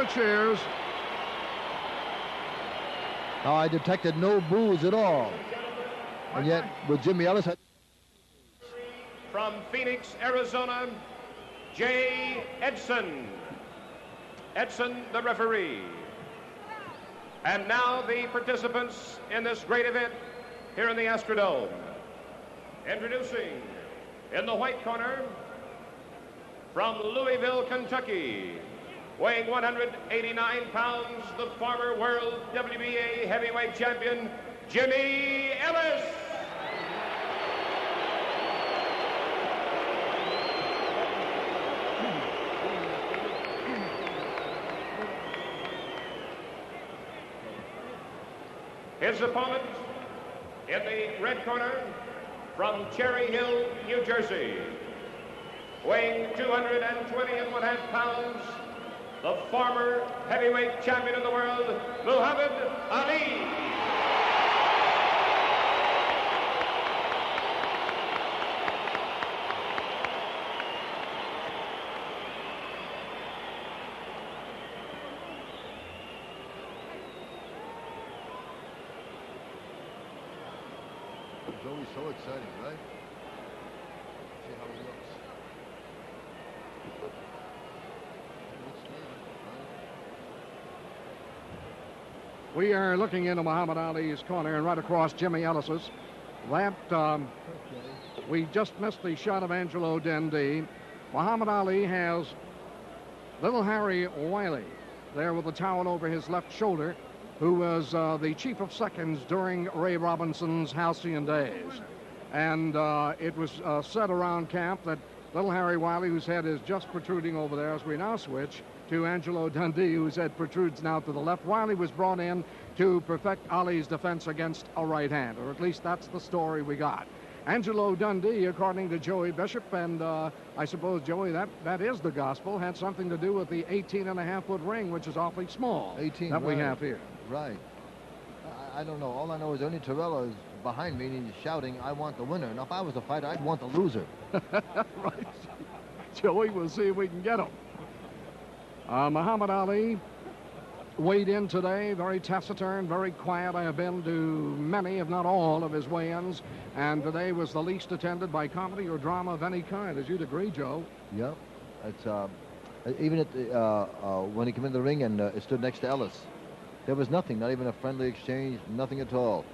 the cheers. Now, I detected no boos at all. And yet, with Jimmy Ellis... From Phoenix, Arizona, Jay Edson. Edson, the referee. And now the participants in this great event here in the Astrodome. Introducing, in the white corner, from Louisville, Kentucky, weighing 189 pounds, the former world WBA heavyweight champion, Jimmy Ellis. His opponent in the red corner from Cherry Hill, New Jersey, weighing 220.5 pounds, the former heavyweight champion of the world, Muhammad Ali. It's always so exciting, right? See how he looks. We are looking into Muhammad Ali's corner and right across Jimmy Ellis's. We just missed the shot of Angelo Dundee. Muhammad Ali has little Harry Wiley there with the towel over his left shoulder, who was the chief of seconds during Ray Robinson's halcyon days. And it was said around camp that little Harry Wiley, whose head is just protruding over there as we now switch to Angelo Dundee, whose head protrudes now to the left. Wiley was brought in to perfect Ali's defense against a right hand, or at least that's the story we got. Angelo Dundee, according to Joey Bishop, and I suppose, Joey, that is the gospel, had something to do with the 18.5-foot ring, which is awfully small, 18, that we right. have here. Right. I don't know. All I know is Ernie Torella is behind me and he's shouting, I want the winner. Now, if I was a fighter, I'd want the loser. Right. Joey, we'll see if we can get him. Muhammad Ali weighed in today, very taciturn, very quiet. I have been to many, if not all, of his weigh-ins, and today was the least attended by comedy or drama of any kind, as you'd agree, Joe. Yep. It's, even at the, when he came in the ring and stood next to Ellis, there was nothing, not even a friendly exchange, nothing at all.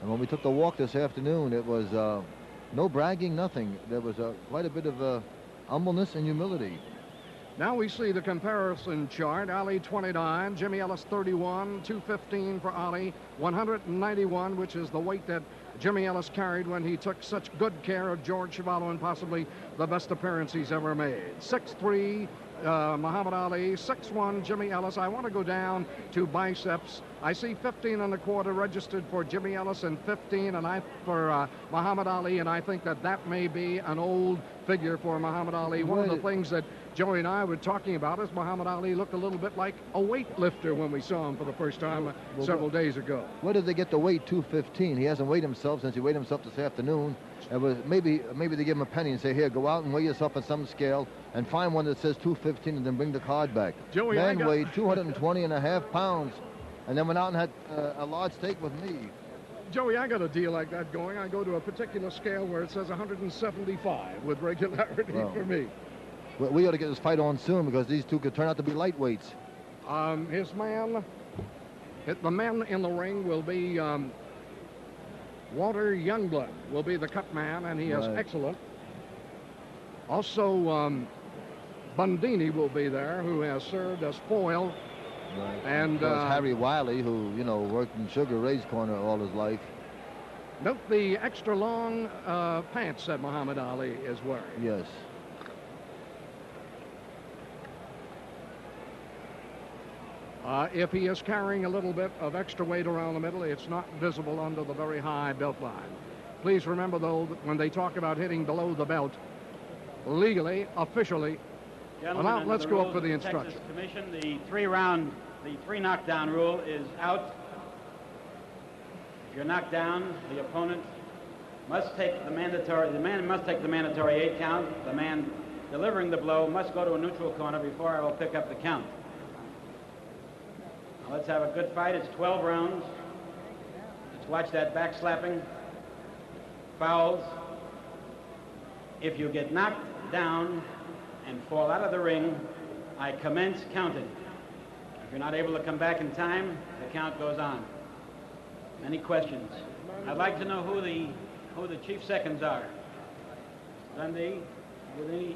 And when we took the walk this afternoon, it was no bragging, nothing. There was quite a bit of humbleness and humility. Now we see the comparison chart. Ali 29, Jimmy Ellis 31, 215 for Ali, 191, which is the weight that Jimmy Ellis carried when he took such good care of George Chuvalo in possibly the best appearance he's ever made. 6'3", Muhammad Ali, 6'1", Jimmy Ellis. I want to go down to biceps. I see 15.25 registered for Jimmy Ellis and 15 for Muhammad Ali, and I think that may be an old figure for Muhammad Ali. One of the things that Joey and I were talking about is Muhammad Ali looked a little bit like a weightlifter when we saw him for the first time several days ago. Where did they get the weight 215? He hasn't weighed himself since he weighed himself this afternoon. It was maybe they give him a penny and say, here, go out and weigh yourself on some scale and find one that says 215 and then bring the card back. Joey, Man weighed 220.5 pounds and then went out and had a large steak with me. Joey, I got a deal like that going. I go to a particular scale where it says 175 with regularity for me. Well, we ought to get this fight on soon because these two could turn out to be lightweights. The man in the ring will be Walter Youngblood will be the cut man, and he is excellent. Also, Bundini will be there, who has served as foil. Right. And Harry Wiley, who, worked in Sugar Ray's corner all his life. Note the extra long pants that Muhammad Ali is wearing. Yes. If he is carrying a little bit of extra weight around the middle, it's not visible under the very high belt line. Please remember, though, that when they talk about hitting below the belt, legally, officially, Gentlemen, let's go up for the instruction. Texas Commission, the three knockdown rule is out. If you're knocked down, the opponent must take the man must take the mandatory 8 count. The man delivering the blow must go to a neutral corner before I will pick up the count. Let's have a good fight. It's 12 rounds. Let's watch that back slapping. Fouls. If you get knocked down and fall out of the ring, I commence counting. If you're not able to come back in time, the count goes on. Any questions? I'd like to know who the chief seconds are. Dundee,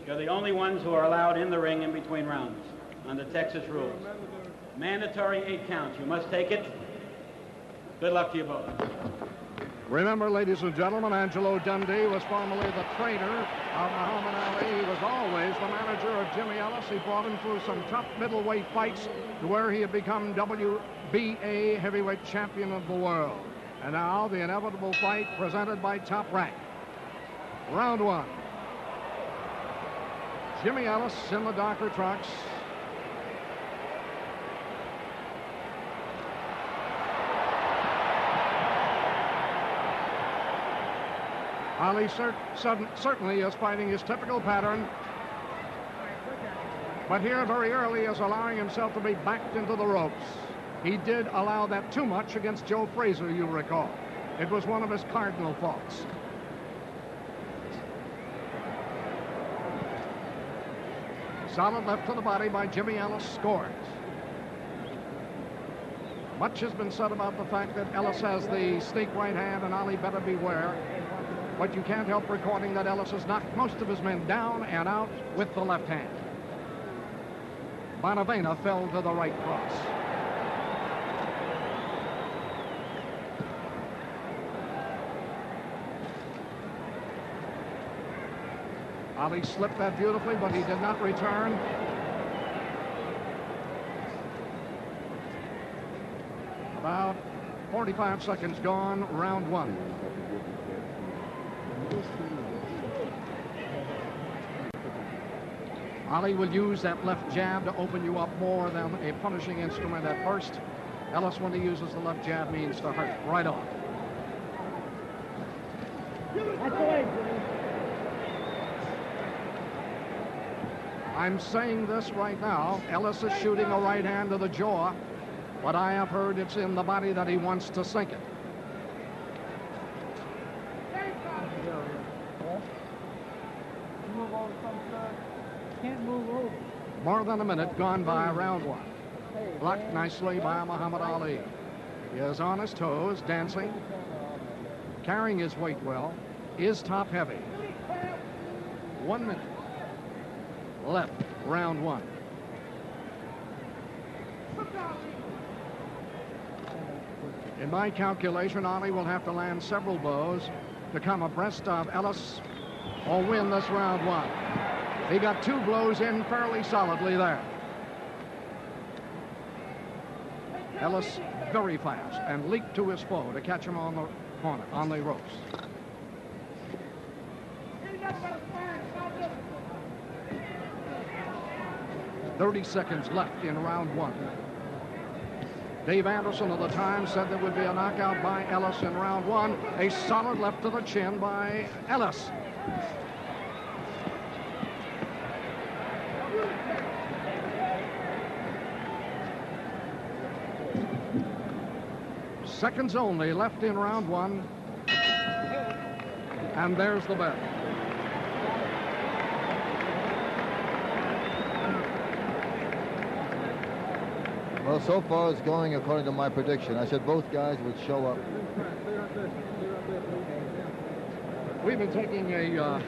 you're the only ones who are allowed in the ring in between rounds under Texas rules. Mandatory 8 counts. You must take it. Good luck to you both. Remember, ladies and gentlemen, Angelo Dundee was formerly the trainer of Muhammad Ali. He was always the manager of Jimmy Ellis. He brought him through some tough middleweight fights to where he had become WBA heavyweight champion of the world. And now the inevitable fight presented by Top Rank. Round 1. Jimmy Ellis in the darker trunks. Ali certainly is fighting his typical pattern, but here very early is allowing himself to be backed into the ropes. He did allow that too much against Joe Frazier, you recall. It was one of his cardinal faults. Solid left to the body by Jimmy Ellis, scores. Much has been said about the fact that Ellis has the sneak right hand and Ali better beware. But you can't help recording that Ellis has knocked most of his men down and out with the left hand. Bonavena fell to the right cross. Ali slipped that beautifully, but he did not return. About 45 seconds gone, round 1. Ali will use that left jab to open you up more than a punishing instrument at first. Ellis, when he uses the left jab, means to hurt right on. I'm saying this right now. Ellis is shooting a right hand to the jaw, but I have heard it's in the body that he wants to sink it. More than a minute gone by round 1. Blocked nicely by Muhammad Ali. He is on his toes, dancing, carrying his weight well, is top heavy. 1 minute left, round 1. In my calculation, Ali will have to land several blows to come abreast of Ellis or win this round 1. He got 2 blows in fairly solidly there. Ellis very fast and leaped to his foe to catch him on the corner, on the ropes. "30 seconds left in round 1. Dave Anderson of the Times said there would be a knockout by Ellis in round 1. A solid left to the chin by Ellis. Seconds only left in round 1. And there's the bet. Well, so far it's going according to my prediction. I said both guys would show up. We've been taking a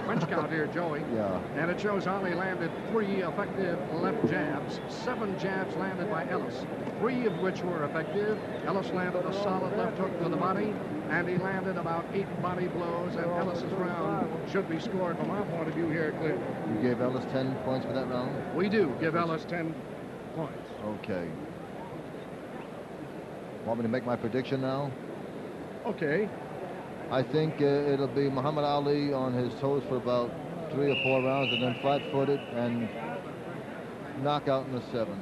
French count here, Joey. Yeah. And it shows Ali landed 3 effective left jabs, 7 jabs landed by Ellis, 3 of which were effective. Ellis landed a solid left hook to the body, and he landed about 8 body blows, and Ellis's round should be scored from our point of view here clearly. You gave Ellis 10 points for that round? We do give Ellis 10 points. Okay. Want me to make my prediction now? Okay. I think it'll be Muhammad Ali on his toes for about 3 or 4 rounds, and then flat-footed and knockout in the 7th.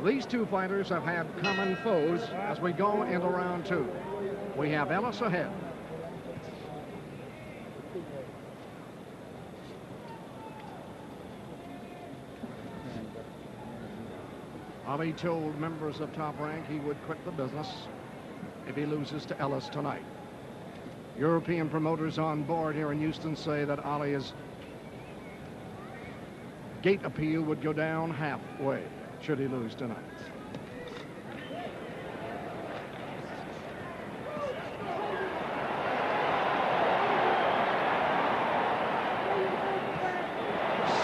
These 2 fighters have had common foes as we go into round 2. We have Ellis ahead. Ali told members of Top Rank he would quit the business if he loses to Ellis tonight. European promoters on board here in Houston say that Ali's gate appeal would go down halfway should he lose tonight.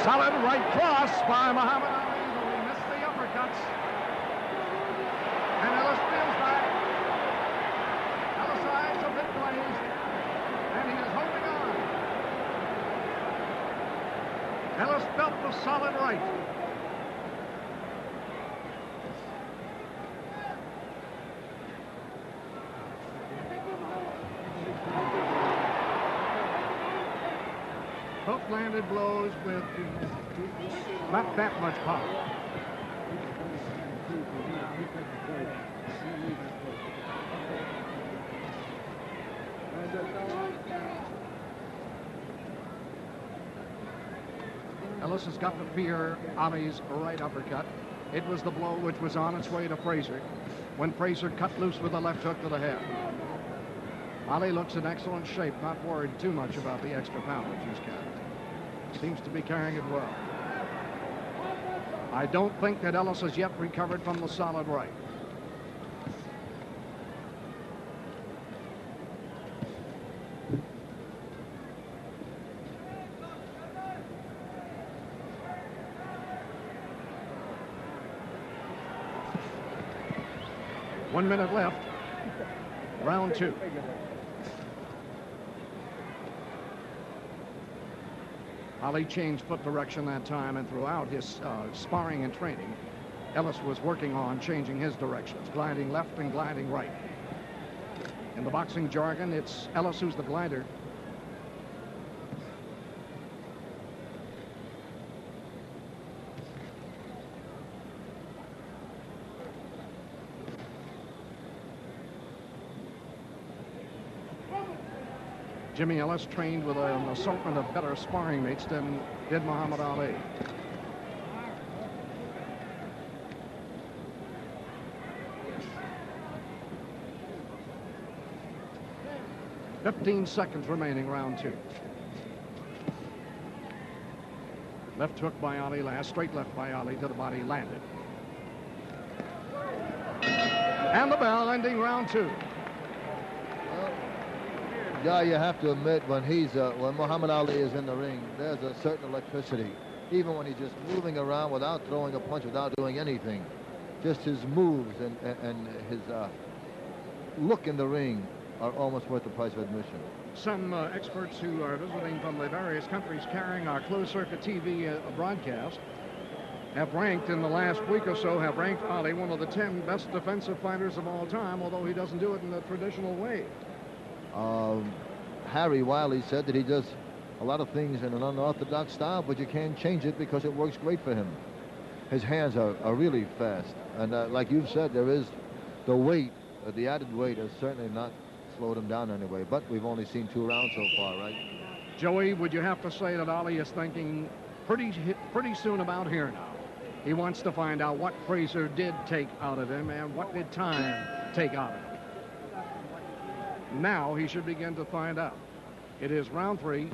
Solid right cross by Muhammad Ali, though he missed the uppercuts. And Ellis feels back. Ellis' eyes a bit glazed, and he is holding on. Ellis felt the solid right. Both landed blows with not that much power. Ellis has got to fear Ali's right uppercut. It was the blow which was on its way to Frazier when Frazier cut loose with a left hook to the head. Ali looks in excellent shape, not worried too much about the extra poundage he's carrying. Seems to be carrying it well. I don't think that Ellis has yet recovered from the solid right. One minute left. Round two. Ali changed foot direction that time, and throughout his sparring and training, Ellis was working on changing his directions, gliding left and gliding right. In the boxing jargon, it's Ellis who's the glider. Jimmy Ellis trained with an assortment of better sparring mates than did Muhammad Ali. "15 seconds remaining, round two." Left hook by Ali last, straight left by Ali to the body, landed. And the bell, ending round two. Yeah, you have to admit when Muhammad Ali is in the ring, there's a certain electricity. Even when he's just moving around without throwing a punch, without doing anything, just his moves and his look in the ring are almost worth the price of admission. Some experts who are visiting from the various countries carrying our closed-circuit TV broadcast have ranked in the last week or so, have ranked Ali one of the 10 best defensive fighters of all time, although he doesn't do it in the traditional way. Harry Wiley said that he does a lot of things in an unorthodox style, but you can't change it because it works great for him. His hands are really fast. And like you've said, there is the weight, the added weight has certainly not slowed him down anyway. But we've only seen 2 rounds so far, right? Joey, would you have to say that Ali is thinking pretty soon about here now? He wants to find out what Frazier did take out of him and what did time take out of him. Now he should begin to find out. It is round 3.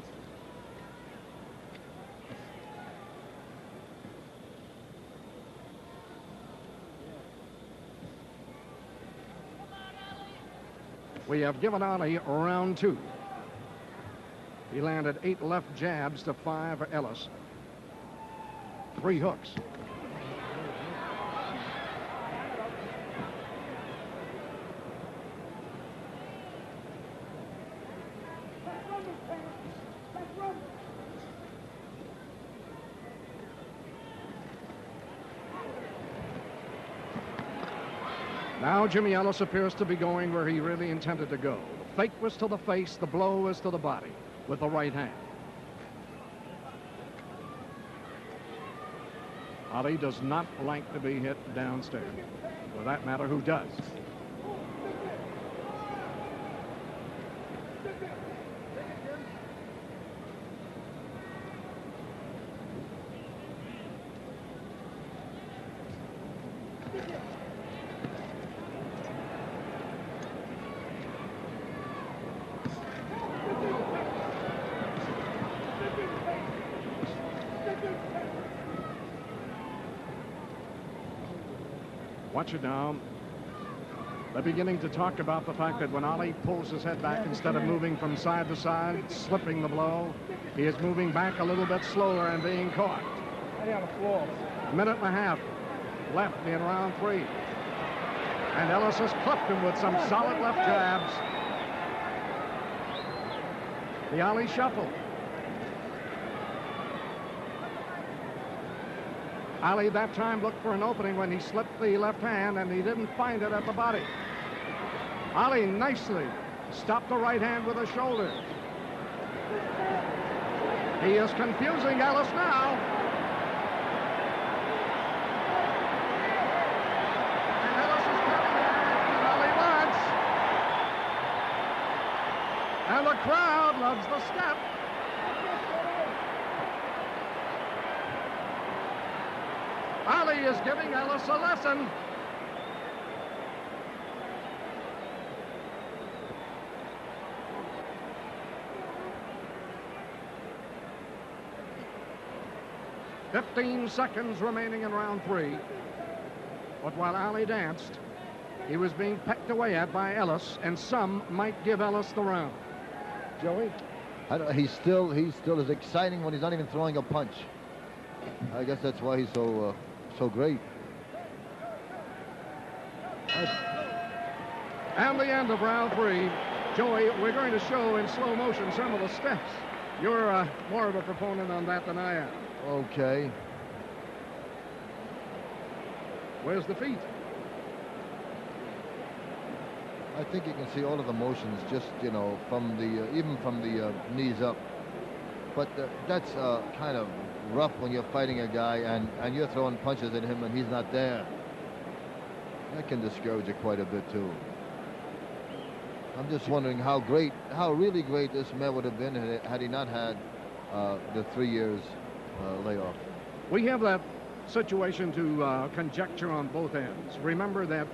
We have given Ali round 2. He landed 8 left jabs to 5 for Ellis. 3 hooks. Now Jimmy Ellis appears to be going where he really intended to go. The fake was to the face, the blow was to the body with the right hand. Ali does not like to be hit downstairs. For that matter, who does? Watch it now. They're beginning to talk about the fact that when Ali pulls his head back, instead of moving from side to side, slipping the blow, he is moving back a little bit slower and being caught. A minute and a half left in round 3. And Ellis has clipped him with some solid left jabs. The Ali shuffle. Ali that time looked for an opening when he slipped the left hand, and he didn't find it at the body. Ali nicely stopped the right hand with a shoulder. He is confusing Ellis now. And Ellis is coming in, and Ali wants. And the crowd loves the step. Ali is giving Ellis a lesson. "15 seconds remaining in round 3. But while Ali danced, he was being pecked away at by Ellis, and some might give Ellis the round." Joey? He's still as exciting when he's not even throwing a punch. I guess that's why he's so great. And the end of round 3. Joey, we're going to show in slow motion some of the steps. You're more of a proponent on that than I am. Okay. Where's the feet? I think you can see all of the motions just, from the, even from the knees up. But that's kind of rough when you're fighting a guy and you're throwing punches at him and he's not there. That can discourage you quite a bit too. I'm just wondering how really great this man would have been had he not had the 3 years layoff. We have that situation to conjecture on both ends. Remember that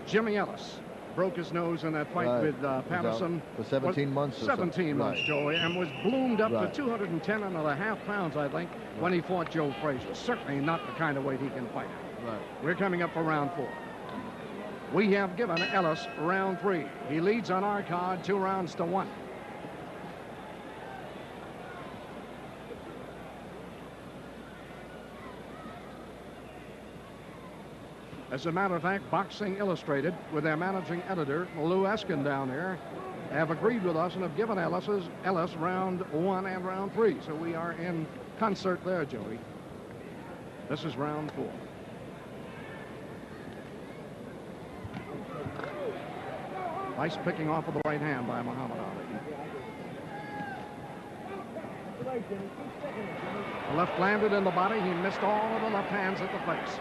Jimmy Ellis broke his nose in that fight with Patterson. For 17 months or 17 months, Joey, and was bloomed up to 210.5 pounds, I think, when he fought Joe Frazier. Certainly not the kind of weight he can fight at. Right. We're coming up for round 4. We have given Ellis round 3. He leads on our card 2 rounds to 1. As a matter of fact, Boxing Illustrated, with their managing editor, Lou Eskin down there, have agreed with us and have given Ellis round 1 and round 3. So we are in concert there, Joey. This is round 4. Nice picking off of the right hand by Muhammad Ali. The left landed in the body. He missed all of the left hands at the face.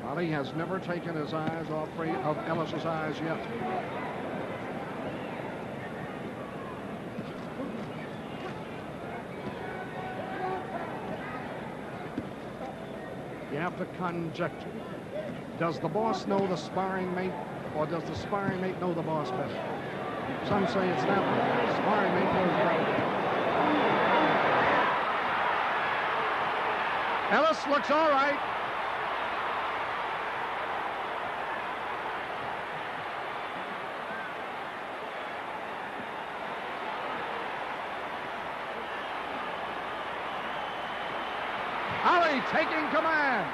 Ali has never taken his eyes off of Ellis's eyes yet. You have to conjecture. Does the boss know the sparring mate, or does the sparring mate know the boss better? Some say it's that way. The sparring mate knows better. Ellis looks all right. Ali taking command.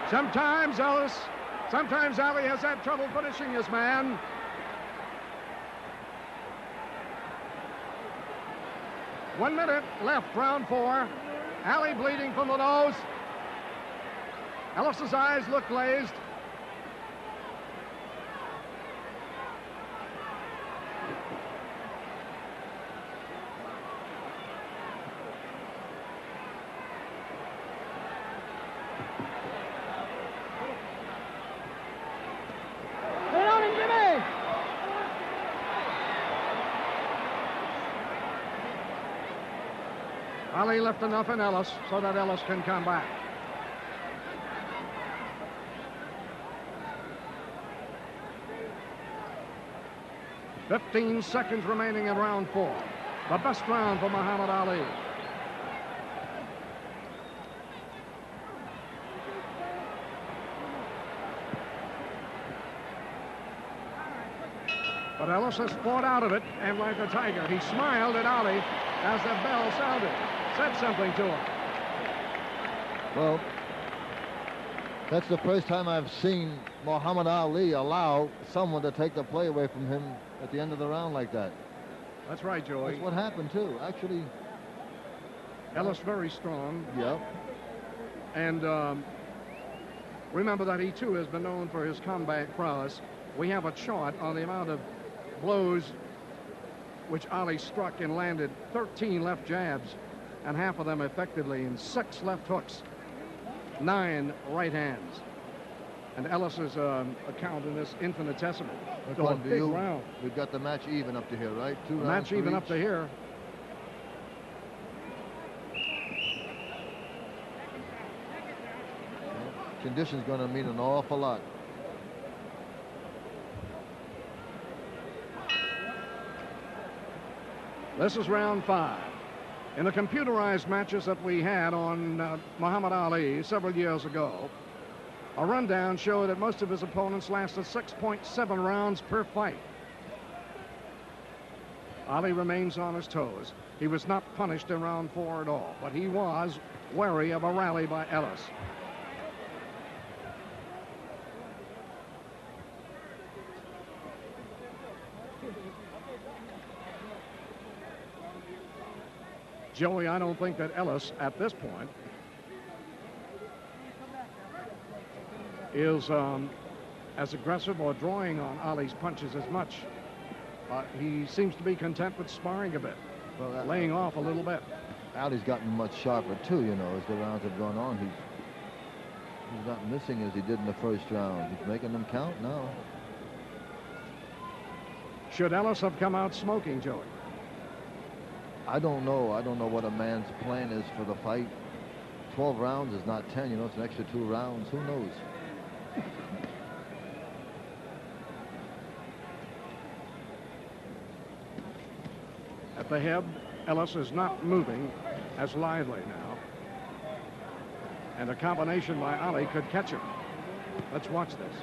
Sometimes Ali has had trouble finishing his man. One minute left, round 4. Ali bleeding from the nose. Ellis's eyes look glazed. Ali left enough in Ellis so that Ellis can come back. "15 seconds remaining in round 4. The best round for Muhammad Ali. But Ellis has fought out of it, and like a tiger, he smiled at Ali as the bell sounded, said something to him. Well, that's the first time I've seen Muhammad Ali allow someone to take the play away from him at the end of the round like that. That's right, Joey. That's what happened, too. Actually, Ellis very strong. Yep. And remember that he, too, has been known for his combat prowess. We have a chart on the amount of blows which Ali struck and landed. 13 left jabs, and half of them effectively, and 6 left hooks, 9 right hands. And Ellis's account in this infinitesimal. According to big you, round. we've got the match even up to here, right? 2 rounds Match for even each. up to here. Condition's going to mean an awful lot. This is round 5. In the computerized matches that we had on Muhammad Ali several years ago, a rundown showed that most of his opponents lasted 6.7 rounds per fight. Ali remains on his toes. He was not punished in round 4 at all, but he was wary of a rally by Ellis. Joey, I don't think that Ellis, at this point, is as aggressive or drawing on Ali's punches as much. He seems to be content with sparring a bit, laying off a little bit. Ali's gotten much sharper, too, you know, as the rounds have gone on. He's not missing as he did in the first round. He's making them count now. Should Ellis have come out smoking, Joey? I don't know. I don't know what a man's plan is for the fight. 12 rounds is not 10. You know, it's an extra 2 rounds. Who knows? At the head, Ellis is not moving as lively now. And a combination by Ali could catch him. Let's watch this.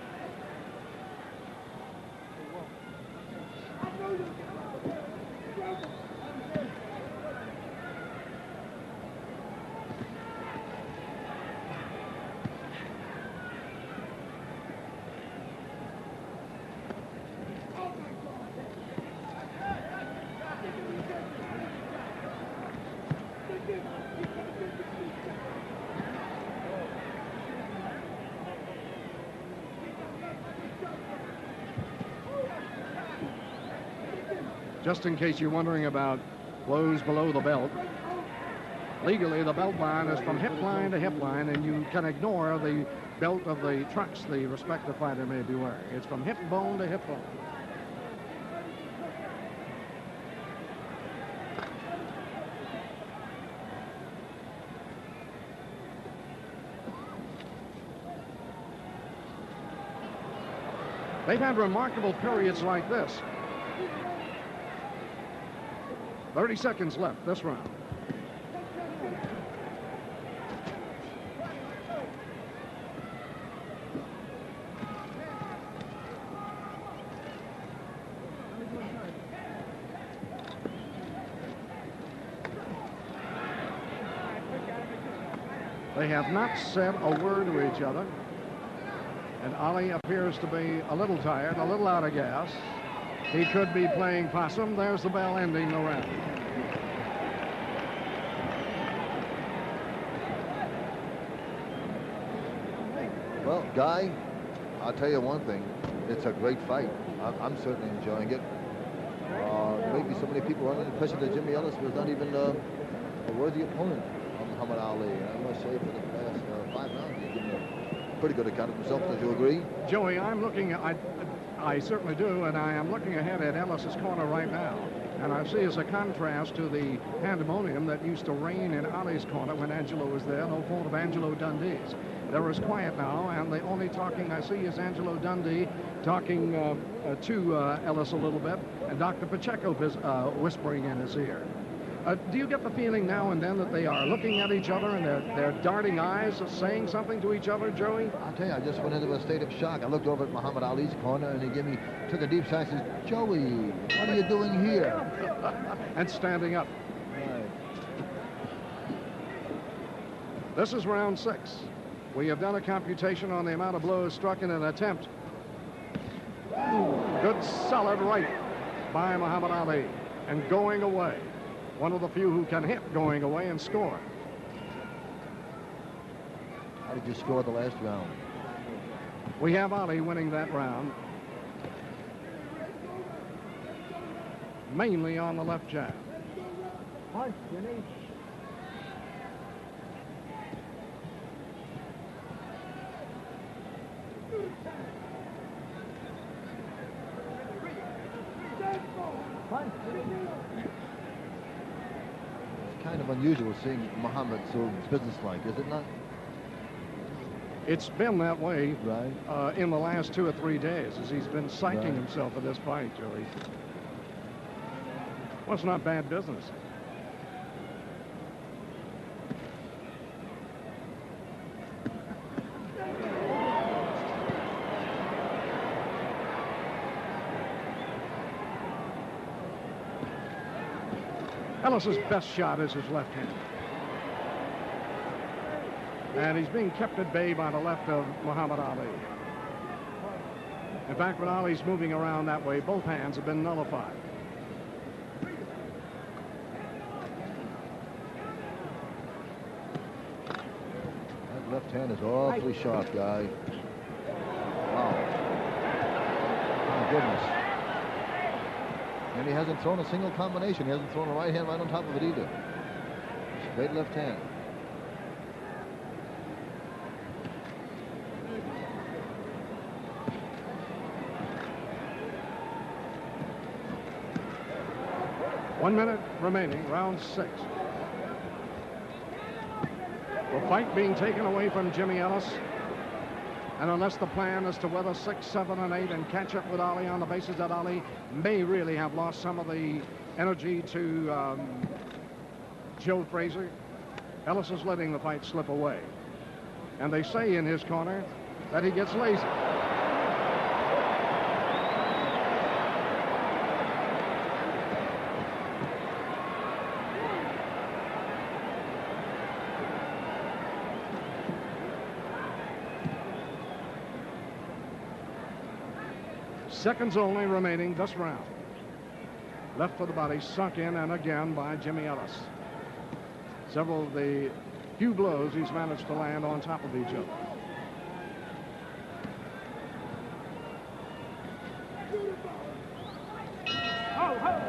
Just in case you're wondering about blows below the belt, legally the belt line is from hip line to hip line, and you can ignore the belt of the trunks the respective fighter may be wearing. It's from hip bone to hip bone. They've had remarkable periods like this. 30 seconds left this round. They have not said a word to each other. And Ali appears to be a little tired, a little out of gas. He could be playing possum. There's the bell ending the round. Well, Guy, I'll tell you one thing. It's a great fight. I'm certainly enjoying it. Maybe so many people are under the impression that Jimmy Ellis was not even a worthy opponent of Muhammad Ali. And I must say, for the past 5 rounds, he's given a pretty good account of himself. Don't you agree? Joey, I'm looking at... I certainly do, and I am looking ahead at Ellis's corner right now. And I see as a contrast to the pandemonium that used to reign in Ali's corner when Angelo was there, no fault of Angelo Dundee's. There is quiet now, and the only talking I see is Angelo Dundee talking to Ellis a little bit, and Dr. Pacheco whispering in his ear. Do you get the feeling now and then that they are looking at each other and they're darting eyes, saying something to each other, Joey? I'll tell you, I just went into a state of shock. I looked over at Muhammad Ali's corner, and he took a deep sigh and says, "Joey, what are you doing here?" And standing up. Right. This is round 6. We have done a computation on the amount of blows struck in an attempt. Good solid right by Muhammad Ali, and going away. One of the few who can hit going away and score. How did you score the last round? We have Ali winning that round, mainly on the left jab. It's kind of unusual seeing Muhammad so businesslike, is it not? It's been that way Right. in the last 2 or 3 days as he's been psyching Right. himself for this fight, Joey. Well, it's not bad business. Ellis's best shot is his left hand. And he's being kept at bay by the left of Muhammad Ali. In fact, when Ali's moving around that way, both hands have been nullified. That left hand is awfully sharp, guy. Wow. My goodness. And he hasn't thrown a single combination. He hasn't thrown a right hand right on top of it either. Straight left hand. One minute remaining, round 6. The fight being taken away from Jimmy Ellis. And unless the plan is to weather 6, 7, and 8 and catch up with Ali on the basis that Ali may really have lost some of the energy to Joe Frazier, Ellis is letting the fight slip away. And they say in his corner that he gets lazy. Seconds only remaining this round. Left for the body, sunk in and again by Jimmy Ellis. Several of the few blows he's managed to land on top of each other.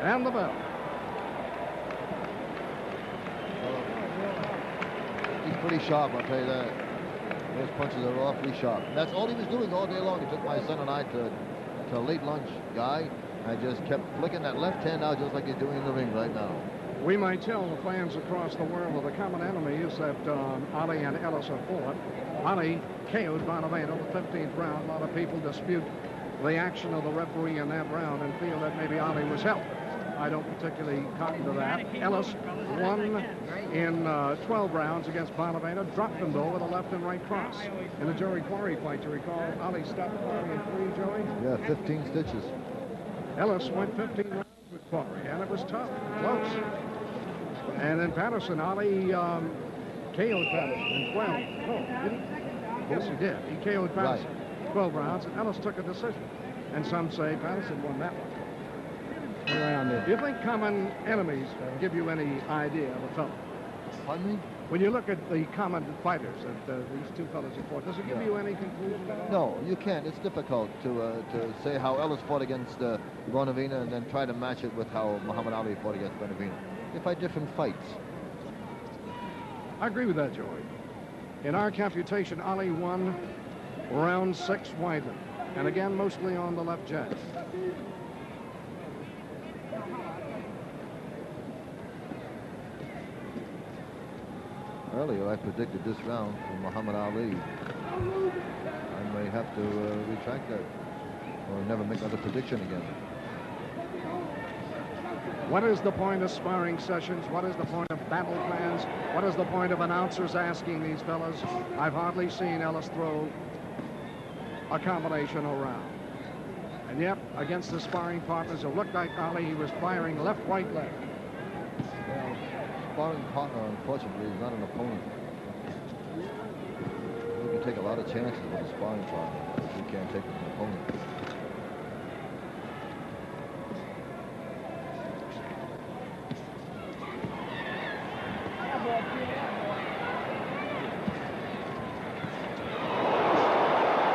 And the bell. He's pretty sharp, I'll tell you that. Those punches are awfully sharp. And that's all he was doing all day long. He took my son and I to late lunch, guy. I just kept flicking that left hand out just like he's doing in the ring right now. We might tell the fans across the world that the common enemy is that Ali and Ellis have fought. Ali KO'd Bonavena the 15th round. A lot of people dispute the action of the referee in that round and feel that maybe Ali was helped. I don't particularly cotton to that. Ellis won in 12 rounds against Bonavena, dropped him though with a left and right cross. In the Joey Quarry fight, you recall, Ali stopped Quarry in 3, Joey? Yeah, 15 stitches. Ellis went 15 rounds with Quarry, and it was tough, close. And in Patterson, Ali KO'd Patterson in 12. Oh, did he? Yes, he did. He KO'd Patterson 12 rounds, and Ellis took a decision. And some say Patterson won that one. Do you think common enemies give you any idea of a fellow? Pardon me? When you look at the common fighters that these two fellows have fought, does it give you any conclusion at all? No, you can't. It's difficult to say how Ellis fought against Bonavena and then try to match it with how Muhammad Ali fought against Bonavena. They fight different fights. I agree with that, Joey. In our computation, Ali won round 6 widely, and again mostly on the left jab. Earlier, I predicted this round for Muhammad Ali. I may have to retract that or never make another prediction again. What is the point of sparring sessions? What is the point of battle plans? What is the point of announcers asking these fellas? I've hardly seen Ellis throw a combination around. And yet, against the sparring partners who looked like Ali, he was firing left, right, left. Well, sparring partner, unfortunately, is not an opponent. You can take a lot of chances with a sparring partner. You can't take with an opponent.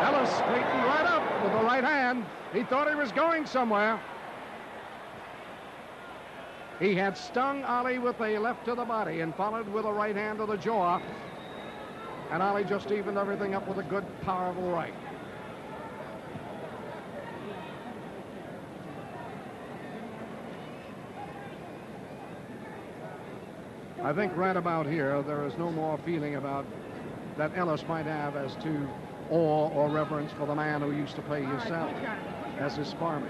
Ellis straightened right up with the right hand. He thought he was going somewhere. He had stung Ali with a left to the body and followed with a right hand to the jaw. And Ali just evened everything up with a good, powerful right. I think right about here, there is no more feeling about that Ellis might have as to awe or reverence for the man who used to pay his salary as his sparring.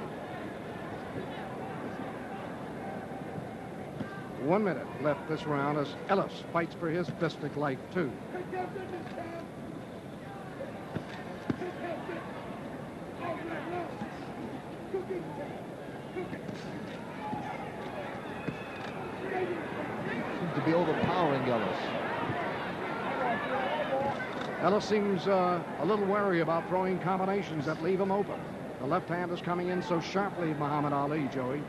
1 minute left this round as Ellis fights for his fistic life, too. Seems to be overpowering Ellis. Ellis seems a little wary about throwing combinations that leave him open. The left hand is coming in so sharply, Muhammad Ali, Joey.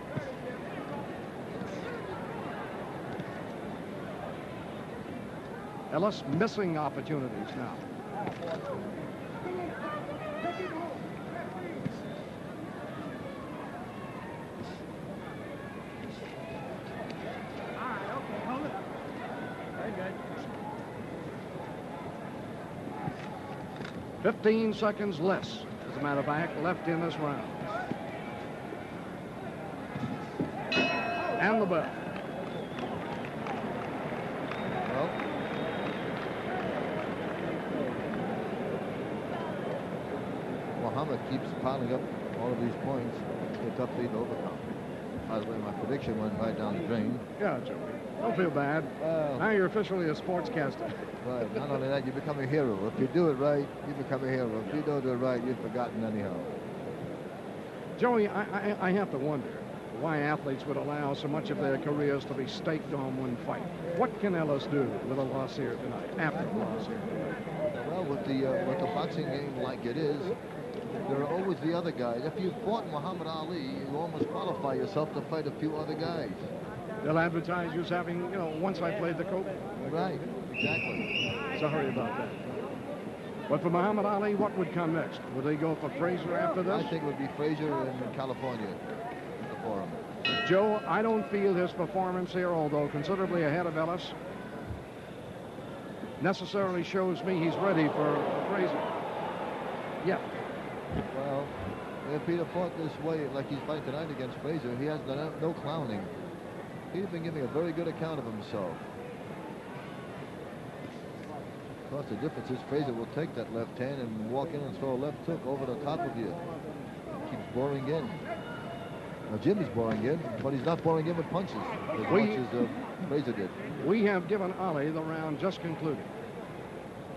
Ellis missing opportunities now. All right, okay, hold it. Very good. 15 seconds less, as a matter of fact, left in this round. And the bell. Well, Muhammad keeps piling up all of these points. It's a tough lead to overcome. By the way, my prediction went right down the drain. Yeah, Joey. Don't feel bad. Now you're officially a sportscaster. Right. Not only that, you become a hero. If you do it right, you become a hero. If you don't do it right, you're forgotten anyhow. Joey, I have to wonder why athletes would allow so much of their careers to be staked on one fight. What can Ellis do with a loss here tonight, after a loss here tonight? Well, with the boxing game like it is, there are always the other guys. If you fought Muhammad Ali, you almost qualify yourself to fight a few other guys. They'll advertise you as having, you know, once I played the coach. Right, exactly. Sorry about that. But for Muhammad Ali, what would come next? Would they go for Frazier after this? I think it would be Frazier in California at the Forum. Joe, I don't feel his performance here, although considerably ahead of Ellis, necessarily shows me he's ready for Frazier. Yeah. Well, if he'd have fought this way, like he's fighting tonight against Frazier, he has done no clowning. He's been giving a very good account of himself. Of course, the difference is Frazier will take that left hand and walk in and throw a left hook over the top of you. Keeps boring in. Now, Jimmy's boring in, but he's not boring in with punches as much as Frazier did. We have given Ali the round just concluded.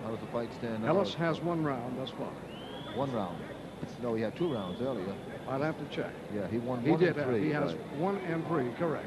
How does the fight stand now? Ellis has 1 round thus far. 1 round. No, he had 2 rounds earlier. I'll have to check. Yeah, he won He 1 did and 3. He has right. 1 and 3, correct.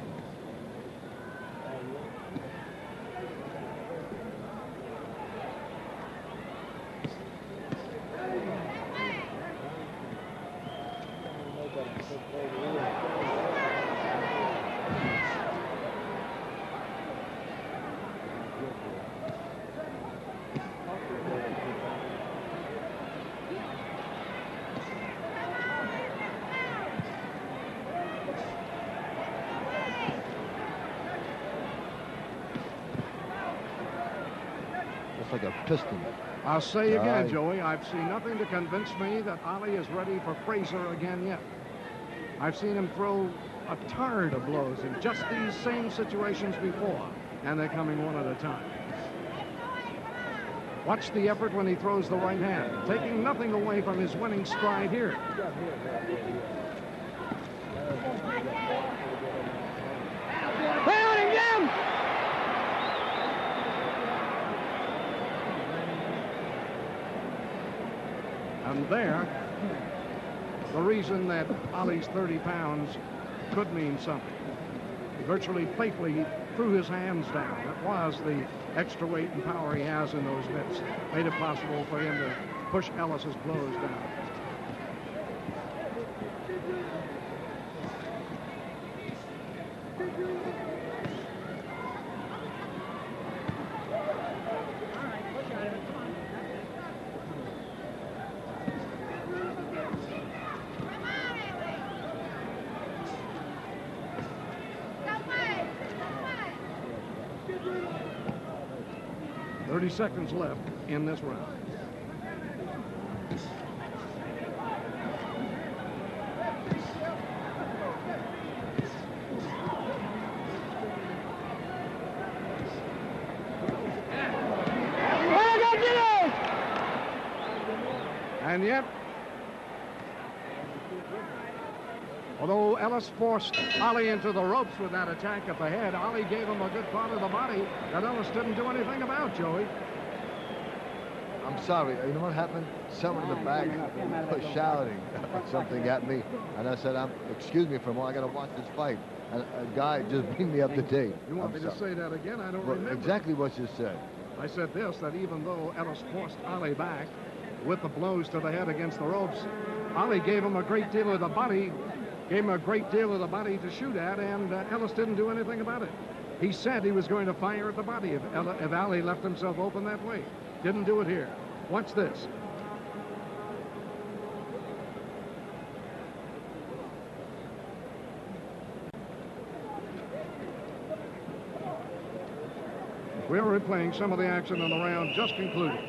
Like a piston. I'll say again, Right. Joey, I've seen nothing to convince me that Ali is ready for Frazier again yet. I've seen him throw a torrent of blows in just these same situations before, and they're coming one at a time. Watch the effort when he throws the right hand, taking nothing away from his winning stride here. And there, the reason that Ali's 30 pounds could mean something. He virtually playfully threw his hands down. It was the extra weight and power he has in those mitts. Made it possible for him to push Ellis's blows down. Seconds left in this round. And yet, although Ellis forced Ali into the ropes with that attack at the head, Ali gave him a good part of the body that Ellis didn't do anything about, Joey. I'm sorry. You know what happened? Someone in the back was shouting something at me, and I said, excuse me for a moment, I got to watch this fight. And a guy just bring me up to date. You want me to say that again? I don't remember. Exactly what you said. I said this, that even though Ellis forced Ali back with the blows to the head against the ropes, Ali gave him a great deal of the body, to shoot at, and Ellis didn't do anything about it. He said he was going to fire at the body if Ali left himself open that way. Didn't do it here. Watch this. We're replaying some of the action in the round just concluded.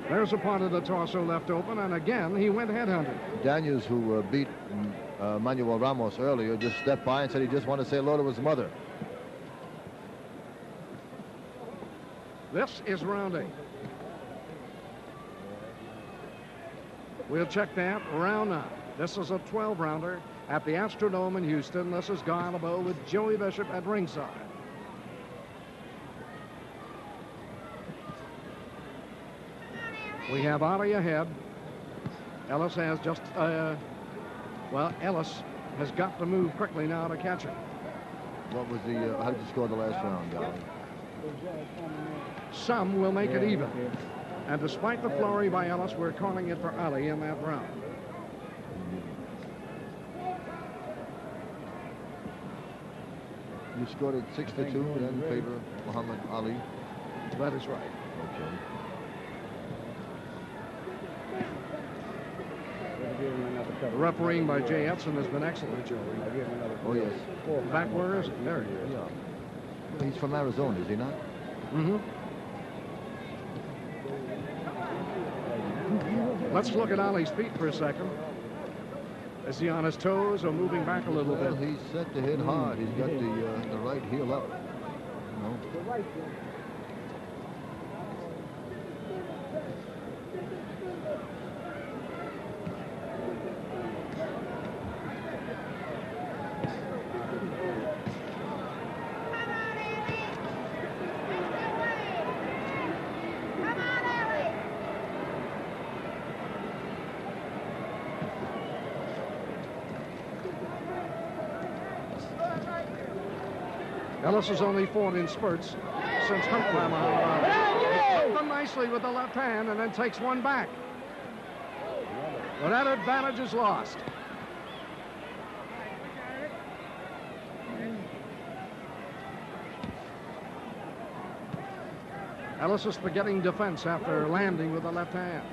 There's a part of the torso left open, and again, he went headhunting. Daniels, who beat Manuel Ramos earlier, just stepped by and said he just wanted to say hello to his mother. This is round 8. We'll check that round 9. This is a 12-rounder at the Astrodome in Houston. This is Guy LeBeau with Joey Bishop at ringside. We have Ali ahead. Ellis has just, Ellis has got to move quickly now to catch him. What was the, how did you score the last round, Dolly? Some will make it even. And despite the flurry by Ellis, we're calling it for Ali in that round. You scored it 6-2 in favor of Muhammad Ali. That is right. Okay. Refereeing by Jay Edson has been excellent, Joey. Oh, yes. Back where is it? There he is. Yeah. He's from Arizona, is he not? Mm-hmm. Let's look at Ali's feet for a second. Is he on his toes or moving back a little bit? Well, he's set to hit hard. He's got the right heel up. No. Ellis has only fought in spurts since humped by Muhammad Ali. He put them nicely with the left hand and then takes one back. But that advantage is lost. Ellis is forgetting defense after landing with the left hand.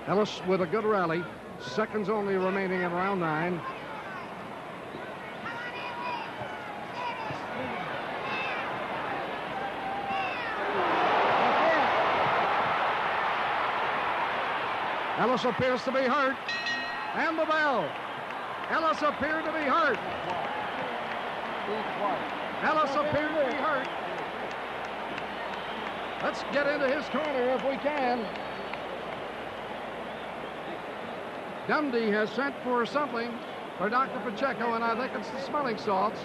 Ellis with a good rally. Seconds only remaining in round 9. Ellis appears to be hurt. And the bell. Ellis appeared to be hurt. Ellis appeared to be hurt. Let's get into his corner if we can. Dundee has sent for something for Dr. Pacheco, and I think it's the smelling salts.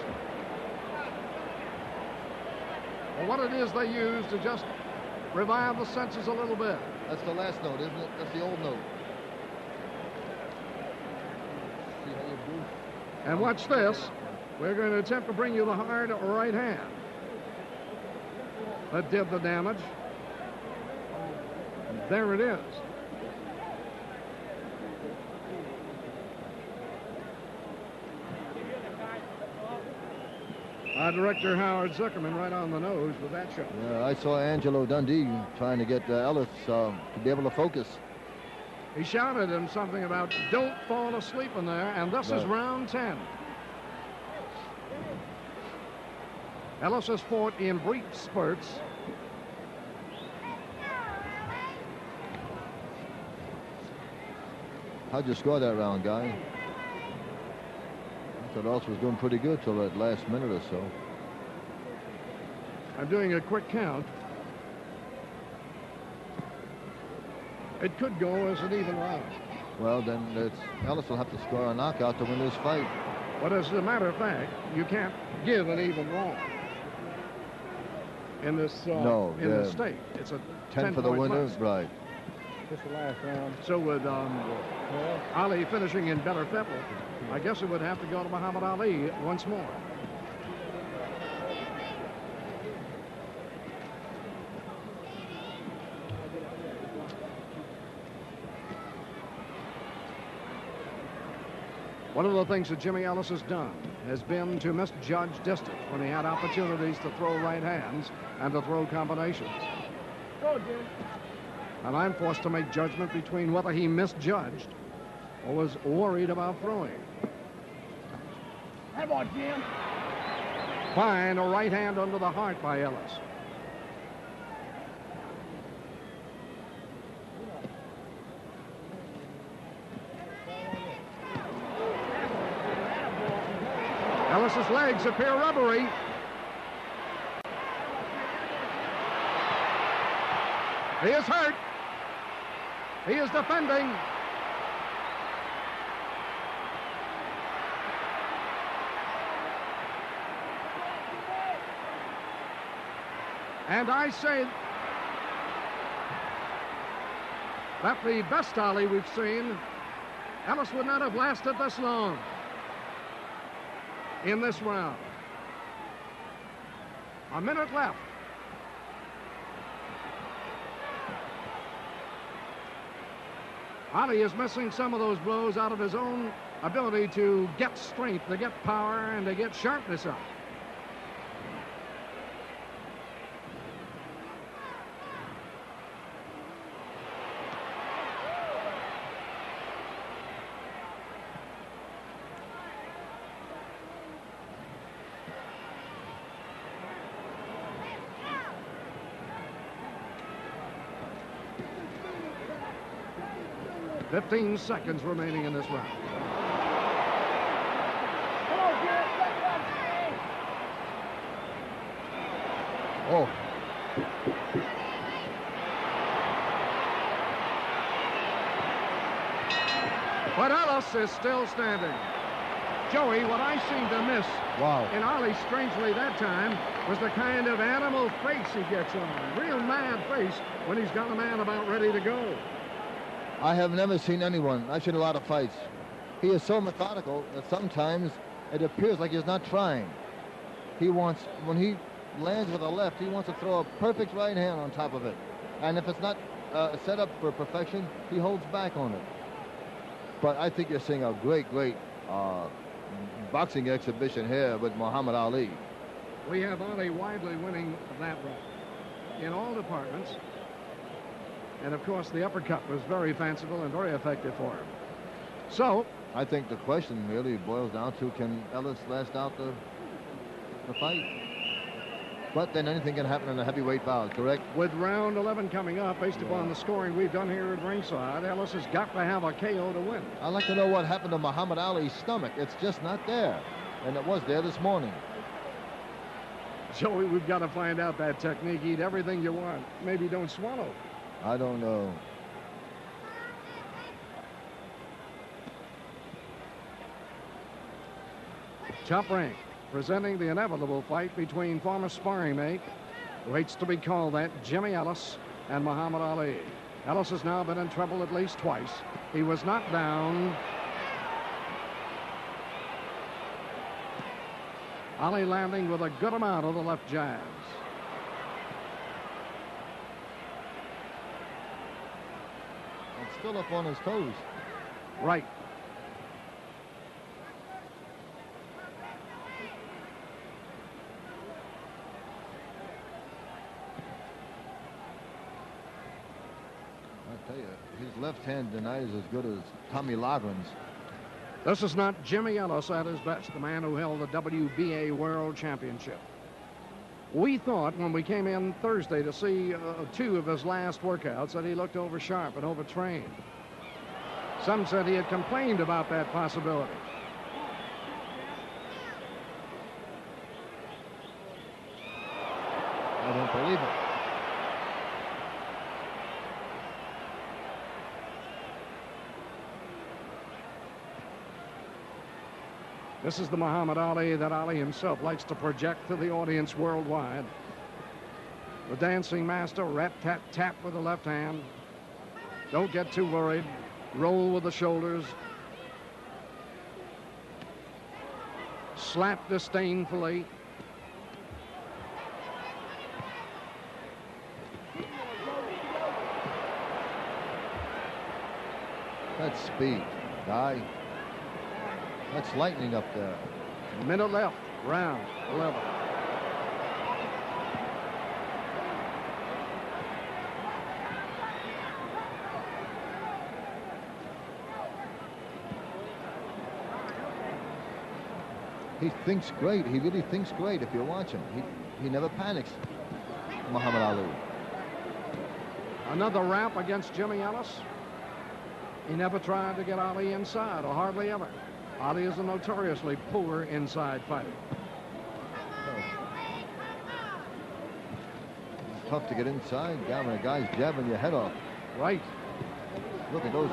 Well, what it is they use to just revive the senses a little bit. That's the last note, isn't it? That's the old note. See how you do? And watch this. We're going to attempt to bring you the hard right hand. That did the damage. There it is. Director Howard Zuckerman right on the nose with that shot. Yeah, I saw Angelo Dundee trying to get Ellis to be able to focus. He shouted him something about don't fall asleep in there, and this is round 10. Ellis has fought in brief spurts. How'd you score that round, Guy? I thought Ellis was doing pretty good till that last minute or so. I'm doing a quick count. It could go as an even round. Well, then Ellis will have to score a knockout to win this fight. But as a matter of fact, you can't give an even round in this this state. It's a 10 for the winner, right? Just the last round. So with Ali finishing in better fettle, I guess it would have to go to Muhammad Ali once more. One of the things that Jimmy Ellis has done has been to misjudge distance when he had opportunities to throw right hands and to throw combinations. Go, Jim. And I'm forced to make judgment between whether he misjudged or was worried about throwing. Have on, Jim. Fine, a right hand under the heart by Ellis. Ellis's legs appear rubbery. He is hurt. He is defending. And I say that the best Ali we've seen, Ellis would not have lasted this long in this round. A minute left. Ali is missing some of those blows out of his own ability to get strength, to get power, and to get sharpness up. Fifteen seconds remaining in this round. Oh. But Ellis is still standing. Joey, what I seem to miss in Ali, strangely that time, was the kind of animal face he gets on. Real mad face when he's got a man about ready to go. I have never seen anyone. I've seen a lot of fights. He is so methodical that sometimes it appears like he's not trying. He wants, when he lands with a left, he wants to throw a perfect right hand on top of it. And if it's not set up for perfection, he holds back on it. But I think you're seeing a great boxing exhibition here with Muhammad Ali. We have Ali widely winning that round in all departments. And, of course, the uppercut was very fanciful and very effective for him. So, I think the question really boils down to, can Ellis last out the fight? But then anything can happen in a heavyweight bout, correct? with round 11 coming up, based upon the scoring we've done here at ringside, Ellis has got to have a KO to win. I'd like to know what happened to Muhammad Ali's stomach. It's just not there. And it was there this morning. Joey, we've got to find out that technique. Eat everything you want. Maybe don't swallow. I don't know. Top Rank presenting the inevitable fight between former sparring mate, who hates to be called that, Jimmy Ellis, and Muhammad Ali. Ellis has now been in trouble at least twice. He was knocked down. Ali landing with a good amount of the left jabs. And still up on his toes. Right. I tell you, his left hand tonight is as good as Tommy Loughran's. This is not Jimmy Ellis at his best, the man who held the WBA World Championship. We thought when we came in Thursday to see two of his last workouts that he looked over sharp and overtrained. Some said he had complained about that possibility. I don't believe it. This is the Muhammad Ali that Ali himself likes to project to the audience worldwide. The dancing master, rat-tat-tap with the left hand. Don't get too worried. Roll with the shoulders. Slap disdainfully. That's speed, Guy. That's lightning up there. Minute left, round 11. He thinks great. He really thinks great if you watch him. He never panics, Muhammad Ali. Another wrap against Jimmy Ellis. He never tried to get Ali inside, or hardly ever. Ali is a notoriously poor inside fighter. It's tough to get inside. Yeah, when a guy's jabbing your head off. Right. Look at those.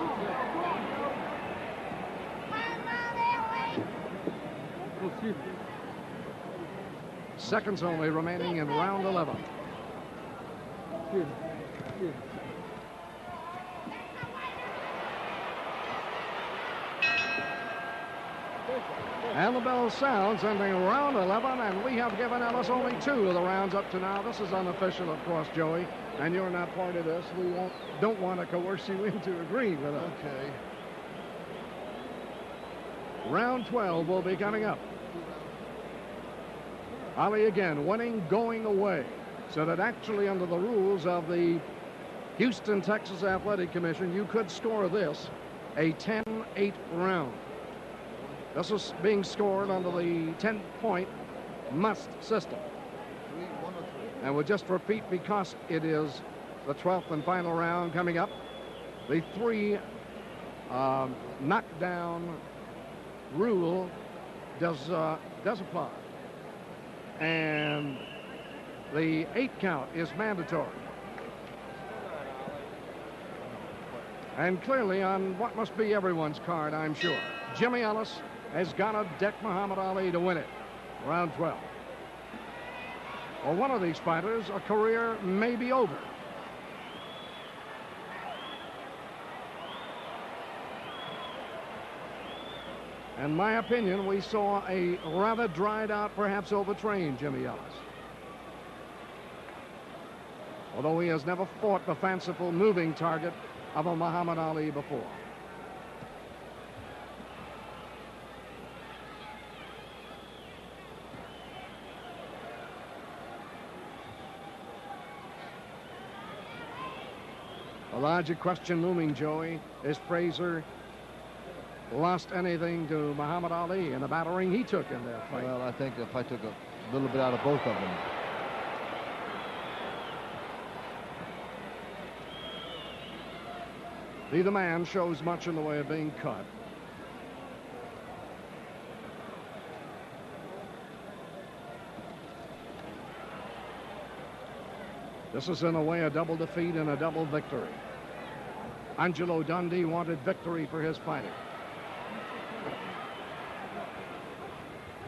Seconds only remaining in round 11. And the bell sounds, ending round 11, and we have given Ellis only 2 of the rounds up to now. This is unofficial, of course, Joey, and you're not part of this. We don't want to coerce you into agreeing with us. Okay. Round 12 will be coming up. Ali again winning, going away. So that actually under the rules of the Houston, Texas Athletic Commission, you could score this a 10-8 round. This is being scored under the 10-point must system. And we'll just repeat, because it is the 12th and final round coming up, the 3 knockdown rule does apply. And the 8 count is mandatory. And clearly on what must be everyone's card, I'm sure, Jimmy Ellis has got to deck Muhammad Ali to win it. Round 12. For one of these fighters, a career may be over. In my opinion, we saw a rather dried out, perhaps overtrained Jimmy Ellis. Although he has never fought the fanciful moving target of a Muhammad Ali before. A larger question looming, Joey. Is Frazier lost anything to Muhammad Ali in the battering he took in their fight? Well, I think the fight took a little bit out of both of them. Neither man shows much in the way of being cut. This is, in a way, a double defeat and a double victory. Angelo Dundee wanted victory for his fighter.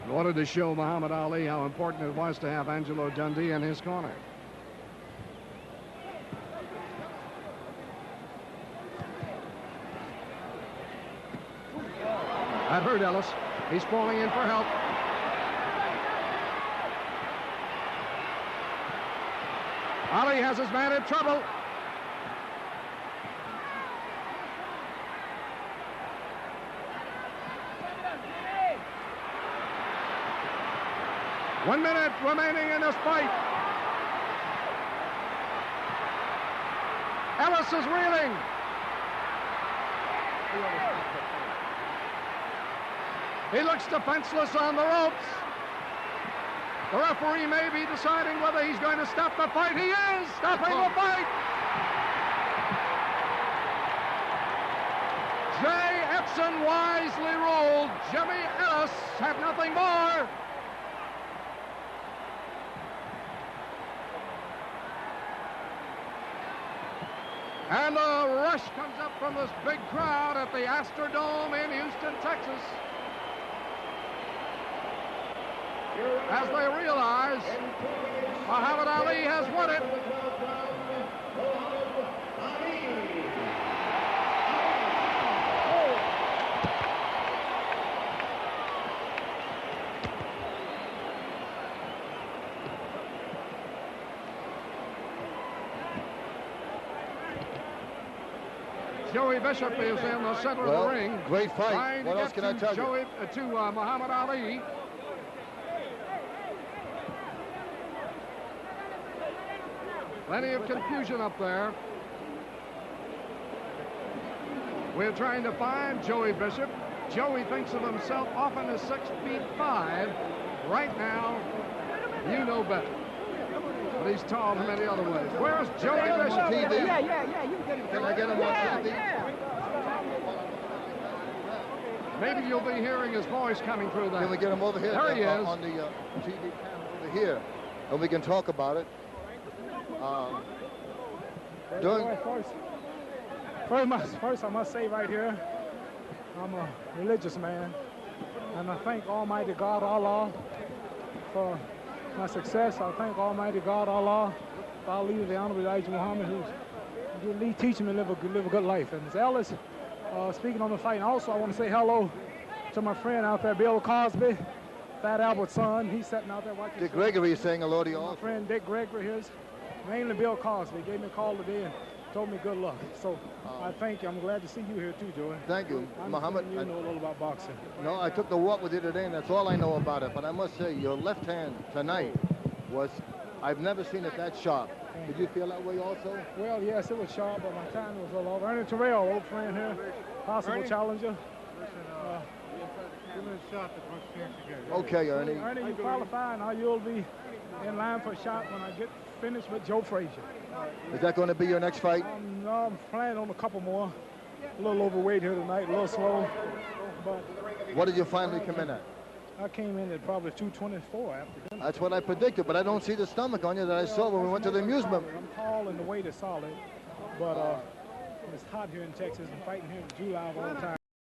He wanted to show Muhammad Ali how important it was to have Angelo Dundee in his corner. That hurt Ellis. He's falling in for help. Ali has his man in trouble. One minute remaining in this fight. Ellis is reeling. He looks defenseless on the ropes. The referee may be deciding whether he's going to stop the fight. He is stopping the fight. Jay Edson wisely ruled. Jimmy Ellis had nothing more. And a rush comes up from this big crowd at the Astrodome in Houston, Texas, as they realize Muhammad Ali has won it. Joey Bishop is in the center of the ring. Great fight. What else can I tell you? To Muhammad Ali. Plenty of confusion up there. We're trying to find Joey Bishop. Joey thinks of himself often as 6'5". Right now, you know better. But he's tall in many other ways. Where's Joey Bishop? TV? Yeah, you can get him. Can I get him on TV? Yeah. Maybe you'll be hearing his voice coming through that. Can we get him over here? There he is. On the TV panel over here. And we can talk about it. First, I must say right here, I'm a religious man, and I thank Almighty God Allah for my success. I thank Almighty God Allah for our leader, the Honorable Elijah Muhammad, who's really teaching me to live a good life. And it's Ellis speaking on the fight. And also, I want to say hello to my friend out there, Bill Cosby, Fat Albert's son. He's sitting out there watching. Dick Gregory is saying hello to you all. My friend Dick Gregory here. Mainly Bill Cosby gave me a call today and told me good luck. So I thank you. I'm glad to see you here too, Joey. Thank you, Muhammad. You know a little about boxing. No, I took the walk with you today, and that's all I know about it. But I must say, your left hand tonight was, I've never seen it that sharp. Did you feel that way also? Well, yes, it was sharp, but my time was a little off. Ernie Terrell, old friend here, possible challenger. Give me a shot the first chance you get. Okay, Ernie. Ernie, you qualify, now you'll be in line for a shot when I get finished with Joe Frazier. Is that going to be your next fight? No, I'm planning on a couple more. A little overweight here tonight, a little slow. But What did you finally come in at? I came in at probably 224 after dinner. That's what I predicted, but I don't see the stomach on you that I saw when we went to the amusement. I'm tall and the weight is solid, but it's hot here in Texas and fighting here in July of all time.